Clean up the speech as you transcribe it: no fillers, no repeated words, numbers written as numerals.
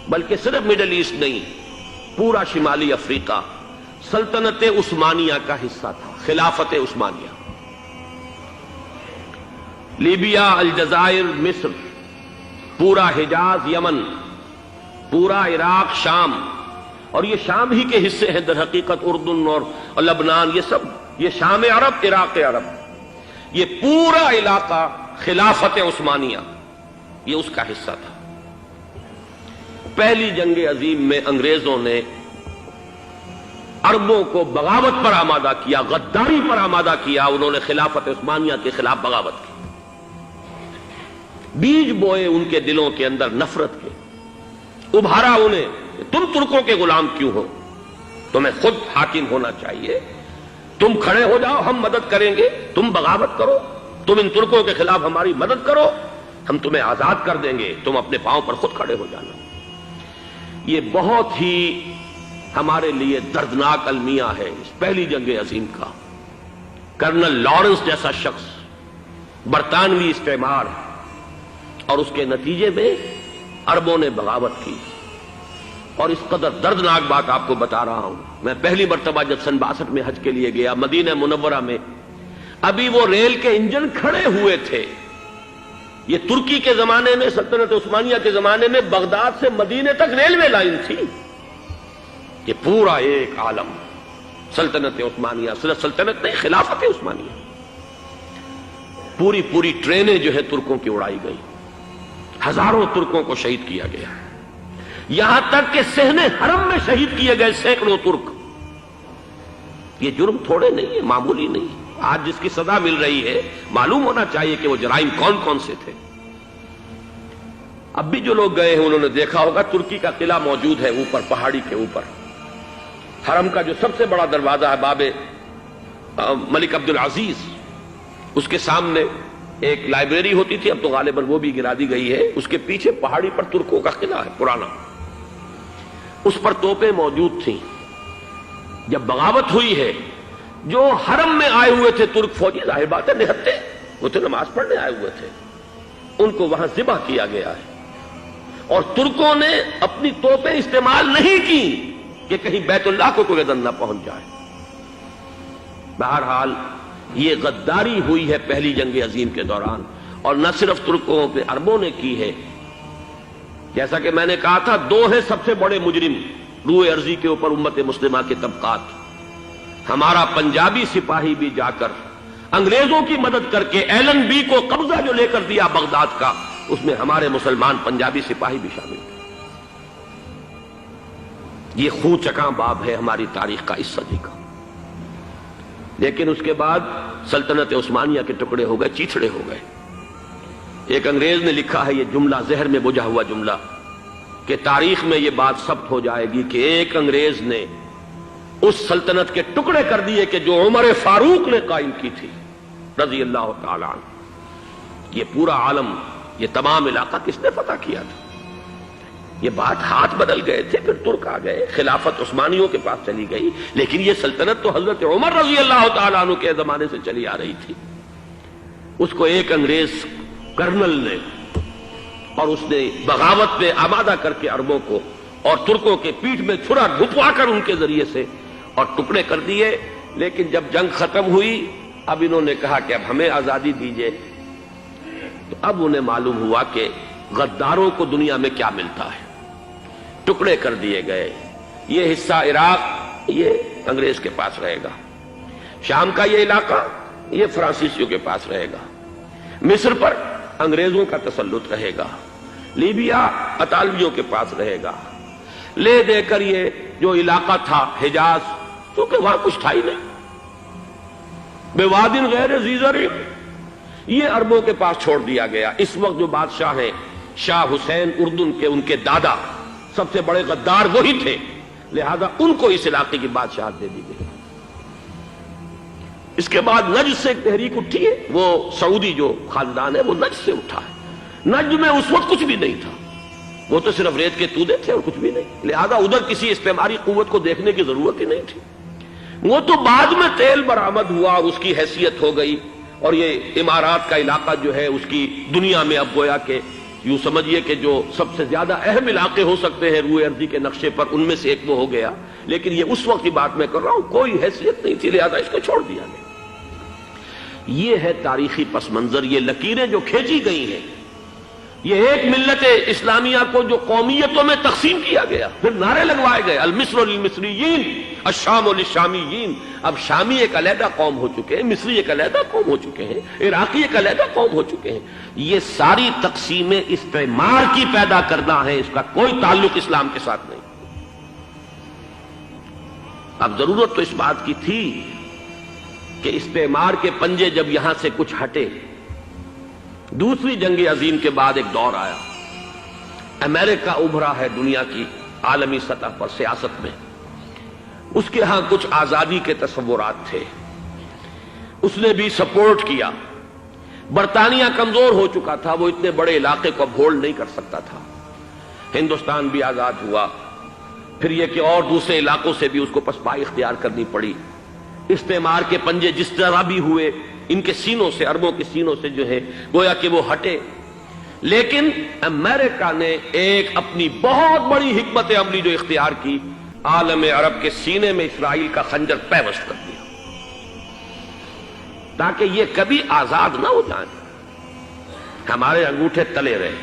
بلکہ صرف middle asset نہیں، پورا شمالی افریقہ سلطنت عثمانیہ کا حصہ تھا، خلافت عثمانیہ۔ لیبیا، الجزائر، مصر، پورا حجاز، یمن، پورا عراق، شام، اور یہ شام ہی کے حصے ہیں در حقیقت، اردن اور لبنان، یہ سب، یہ شام عرب، عراق عرب، یہ پورا علاقہ خلافت عثمانیہ یہ اس کا حصہ تھا۔ پہلی جنگ عظیم میں انگریزوں نے عربوں کو بغاوت پر آمادہ کیا، غداری پر آمادہ کیا، انہوں نے خلافت عثمانیہ کے خلاف بغاوت کی، بیج بوئے ان کے دلوں کے اندر نفرت کے، ابھارا انہیں، تم ترکوں کے غلام کیوں ہو، تمہیں خود حاکم ہونا چاہیے، تم کھڑے ہو جاؤ، ہم مدد کریں گے، تم بغاوت کرو، تم ان ترکوں کے خلاف ہماری مدد کرو، ہم تمہیں آزاد کر دیں گے، تم اپنے پاؤں پر خود کھڑے ہو جانا۔ یہ بہت ہی ہمارے لیے دردناک المیہ ہے اس پہلی جنگ عظیم کا۔ کرنل لارنس جیسا شخص برطانوی استعمار، اور اس کے نتیجے میں عربوں نے بغاوت کی، اور اس قدر دردناک بات آپ کو بتا رہا ہوں، میں پہلی مرتبہ جب سن 62 میں حج کے لیے گیا مدینہ منورہ میں، ابھی وہ ریل کے انجن کھڑے ہوئے تھے۔ یہ ترکی کے زمانے میں، سلطنت عثمانیہ کے زمانے میں بغداد سے مدینے تک ریلوے لائن تھی، یہ پورا ایک عالم سلطنت عثمانیہ، صرف سلطنت نہیں، خلافت عثمانیہ، پوری ٹرینیں جو ہے ترکوں کی اڑائی گئی، ہزاروں ترکوں کو شہید کیا گیا، یہاں تک کہ صحن حرم میں شہید کیے گئے سینکڑوں ترک۔ یہ جرم تھوڑے نہیں ہے، معمولی نہیں۔ آج جس کی سزا مل رہی ہے، معلوم ہونا چاہیے کہ وہ جرائم کون کون سے تھے۔ اب بھی جو لوگ گئے ہیں انہوں نے دیکھا ہوگا، ترکی کا قلعہ موجود ہے اوپر پہاڑی کے اوپر، حرم کا جو سب سے بڑا دروازہ ہے باب ملک عبدالعزیز، اس کے سامنے ایک لائبریری ہوتی تھی، اب تو غالباً وہ بھی گرا دی گئی ہے، اس کے پیچھے پہاڑی پر ترکوں کا قلعہ ہے پرانا، اس پر توپیں موجود تھیں۔ جب بغاوت ہوئی ہے، جو حرم میں آئے ہوئے تھے ترک فوجی، ظاہر بات ہے نہتے، وہ تو نماز پڑھنے آئے ہوئے تھے، ان کو وہاں ذبح کیا گیا ہے، اور ترکوں نے اپنی توپیں استعمال نہیں کی کہ کہیں بیت اللہ کو کوئی اذن نہ پہنچ جائے۔ بہرحال یہ غداری ہوئی ہے پہلی جنگ عظیم کے دوران، اور نہ صرف ترکوں پہ عربوں نے کی ہے۔ جیسا کہ میں نے کہا تھا، دو ہیں سب سے بڑے مجرم روئے ارضی کے اوپر امت مسلمہ کے طبقات۔ ہمارا پنجابی سپاہی بھی جا کر انگریزوں کی مدد کر کے ایلن بی کو قبضہ جو لے کر دیا بغداد کا، اس میں ہمارے مسلمان پنجابی سپاہی بھی شامل تھے۔ یہ خون چکاں باب ہے ہماری تاریخ کا اس صدی کا۔ لیکن اس کے بعد سلطنت عثمانیہ کے ٹکڑے ہو گئے، چیتھڑے ہو گئے۔ ایک انگریز نے لکھا ہے، یہ جملہ زہر میں بجھا ہوا جملہ، کہ تاریخ میں یہ بات ثبت ہو جائے گی کہ ایک انگریز نے اس سلطنت کے ٹکڑے کر دیے کہ جو عمر فاروق نے قائم کی تھی رضی اللہ تعالی عنہ۔ یہ پورا عالم، یہ تمام علاقہ کس نے فتح کیا تھا؟ یہ بات ہاتھ بدل گئے تھے، پھر ترک آ گئے، خلافت عثمانیوں کے پاس چلی گئی، لیکن یہ سلطنت تو حضرت عمر رضی اللہ تعالیٰ عنہ کے زمانے سے چلی آ رہی تھی۔ اس کو ایک انگریز کرنل نے، اور اس نے بغاوت پہ آمادہ کر کے عربوں کو اور ترکوں کے پیٹھ میں چھرا ڈھپوا کر ان کے ذریعے سے اور ٹکڑے کر دیے۔ لیکن جب جنگ ختم ہوئی، اب انہوں نے کہا کہ اب ہمیں آزادی دیجیے، تو اب انہیں معلوم ہوا کہ غداروں کو دنیا میں کیا ملتا ہے، ٹکڑے کر دیے گئے۔ یہ حصہ عراق یہ انگریز کے پاس رہے گا، شام کا یہ علاقہ یہ فرانسیسیوں کے پاس رہے گا، مصر پر انگریزوں کا تسلط رہے گا، لیبیا اطالویوں کے پاس رہے گا۔ لے دے کر یہ جو علاقہ تھا حجاز، کیونکہ وہاں کچھ تھا ہی نہیں، بوادٍ غیر ذی زرع، یہ عربوں کے پاس چھوڑ دیا گیا۔ اس وقت جو بادشاہ ہیں شاہ حسین اردن کے، ان کے دادا سب سے بڑے غدار وہی تھے، لہذا ان کو اس علاقے کی بادشاہت دے دی گئی۔ اس کے بعد نجد سے ایک تحریک اٹھی ہے، وہ سعودی جو خاندان ہے وہ نجد سے اٹھا ہے۔ نجد میں اس وقت کچھ بھی نہیں تھا، وہ تو صرف ریت کے تودے تھے اور کچھ بھی نہیں، لہذا ادھر کسی استعماری قوت کو دیکھنے کی ضرورت ہی نہیں تھی۔ وہ تو بعد میں تیل برآمد ہوا اور اس کی حیثیت ہو گئی، اور یہ امارات کا علاقہ جو ہے اس کی دنیا میں اب گویا کہ یوں سمجھیے کہ جو سب سے زیادہ اہم علاقے ہو سکتے ہیں روئے ارضی کے نقشے پر، ان میں سے ایک وہ ہو گیا، لیکن یہ اس وقت کی بات میں کر رہا ہوں، کوئی حیثیت نہیں تھی، لہذا اس کو چھوڑ دیا گیا۔ یہ ہے تاریخی پس منظر، یہ لکیریں جو کھینچی گئی ہیں، یہ ایک ملت اسلامیہ کو جو قومیتوں میں تقسیم کیا گیا، پھر نعرے لگوائے گئے المصر للمصریین الشام للشامیین۔ اب شامی ایک علیحدہ قوم ہو چکے ہیں، مصری ایک علیحدہ قوم ہو چکے ہیں، عراقی ایک علیحدہ قوم ہو چکے ہیں۔ یہ ساری تقسیمیں استعمار کی پیدا کرنا ہے، اس کا کوئی تعلق اسلام کے ساتھ نہیں۔ اب ضرورت تو اس بات کی تھی کہ استعمار کے پنجے جب یہاں سے کچھ ہٹے، دوسری جنگ عظیم کے بعد ایک دور آیا، امریکہ ابھرا ہے دنیا کی عالمی سطح پر سیاست میں، اس کے ہاں کچھ آزادی کے تصورات تھے، اس نے بھی سپورٹ کیا۔ برطانیہ کمزور ہو چکا تھا، وہ اتنے بڑے علاقے کو ہولڈ نہیں کر سکتا تھا، ہندوستان بھی آزاد ہوا، پھر یہ کہ اور دوسرے علاقوں سے بھی اس کو پسپائی اختیار کرنی پڑی۔ استعمار کے پنجے جس طرح بھی ہوئے، ان کے سینوں سے، عربوں کے سینوں سے جو ہے گویا کہ وہ ہٹے، لیکن امریکہ نے ایک اپنی بہت بڑی حکمت عملی جو اختیار کی، عالم عرب کے سینے میں اسرائیل کا خنجر پیوست کر دیا تاکہ یہ کبھی آزاد نہ ہو جائیں، ہمارے انگوٹھے تلے رہے۔